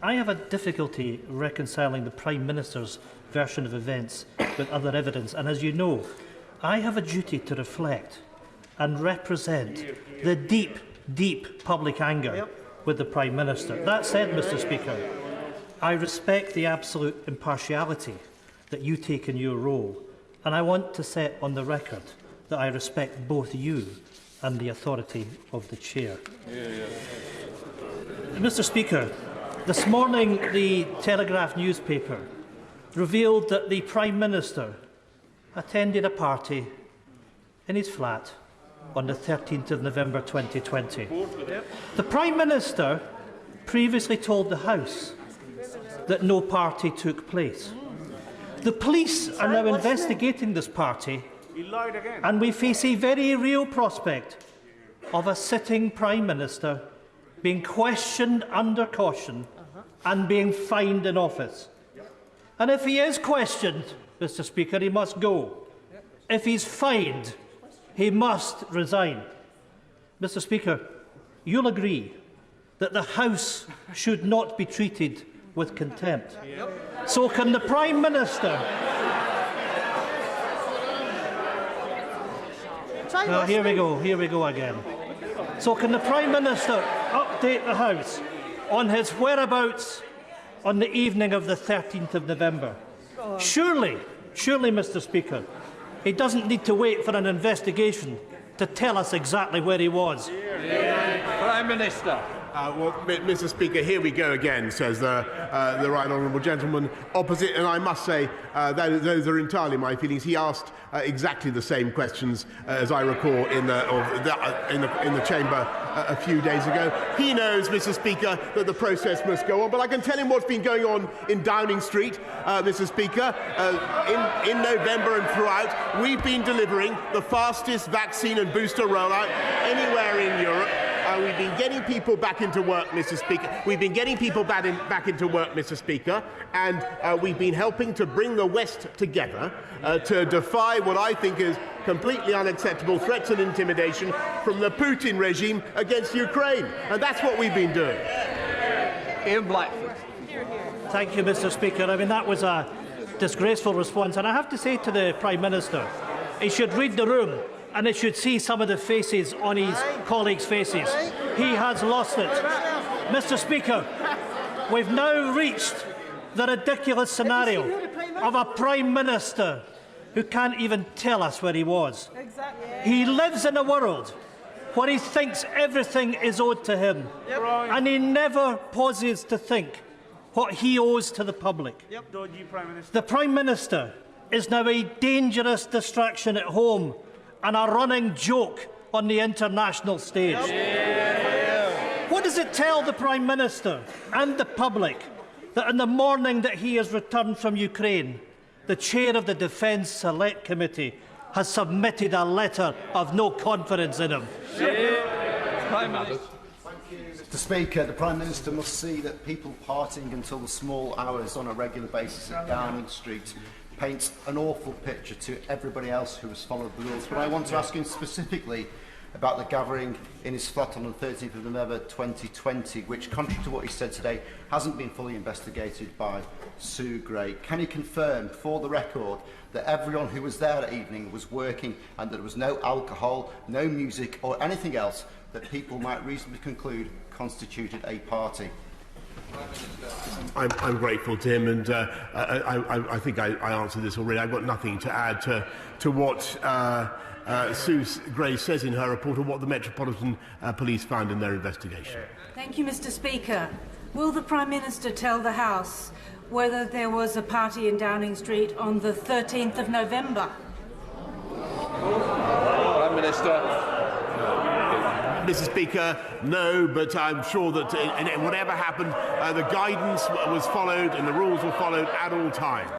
I have a difficulty reconciling the Prime Minister's version of events with other evidence, and as you know, I have a duty to reflect and represent the deep, deep public anger with the Prime Minister. That said, Mr. Speaker, I respect the absolute impartiality that you take in your role, and I want to set on the record that I respect both you and the authority of the Chair. Mr. Speaker, this morning the Telegraph newspaper revealed that the Prime Minister attended a party in his flat on the 13th of November 2020. The Prime Minister previously told the House that no party took place. The police are now investigating this party, and we face a very real prospect of a sitting Prime Minister being questioned under caution and being fined in office. And if he is questioned, Mr. Speaker, he must go. If he's fined, he must resign. Mr. Speaker, you'll agree that the House should not be treated with contempt. So can the Prime Minister... here we go again. So can the Prime Minister update the House on his whereabouts on the evening of the 13th of November? Surely, Mr. Speaker, he doesn't need to wait for an investigation to tell us exactly where he was. Prime Minister. Well, Mr. Speaker, here we go again, says the right honourable gentleman opposite, and I must say those are entirely my feelings. He asked exactly the same questions as I recall in the chamber a few days ago. He knows, Mr. Speaker, that the process must go on, but I can tell him what's been going on in Downing Street, Mr. Speaker. In November and throughout, we've been delivering the fastest vaccine and booster rollout anywhere in Europe. We've been getting people back into work, Mr. Speaker. We've been getting people back into work, Mr. Speaker, and we've been helping to bring the West together to defy what I think is completely unacceptable threats and intimidation from the Putin regime against Ukraine. And that's what we've been doing. Ian Blackford. Thank you, Mr. Speaker. I mean, that was a disgraceful response. And I have to say to the Prime Minister, he should read the room and he should see some of the faces on his colleagues' faces. He has lost it. Mr. Speaker, we've now reached the ridiculous scenario of a Prime Minister who can't even tell us where he was. He lives in a world where he thinks everything is owed to him, and he never pauses to think what he owes to the public. The Prime Minister is now a dangerous distraction at home and a running joke on the international stage. What does it tell the Prime Minister and the public that in the morning that he has returned from Ukraine, the chair of the Defence Select Committee has submitted a letter of no confidence in him? Mr. Speaker, the Prime Minister must see that people partying until the small hours on a regular basis at Downing Street paints an awful picture to everybody else who has followed the rules. But I want to ask him specifically about the gathering in his flat on the 13th of November 2020, which, contrary to what he said today, hasn't been fully investigated by Sue Gray. Can he confirm, for the record, that everyone who was there that evening was working and that there was no alcohol, no music or anything else that people might reasonably conclude constituted a party? I'm grateful to him, and I think I answered this already. I've got nothing to add to what Sue Gray says in her report or what the Metropolitan Police found in their investigation. Thank you, Mr. Speaker. Will the Prime Minister tell the House whether there was a party in Downing Street on the 13th of November? Prime Minister. Mr. Speaker, no, but I'm sure that whatever happened, the guidance was followed and the rules were followed at all times.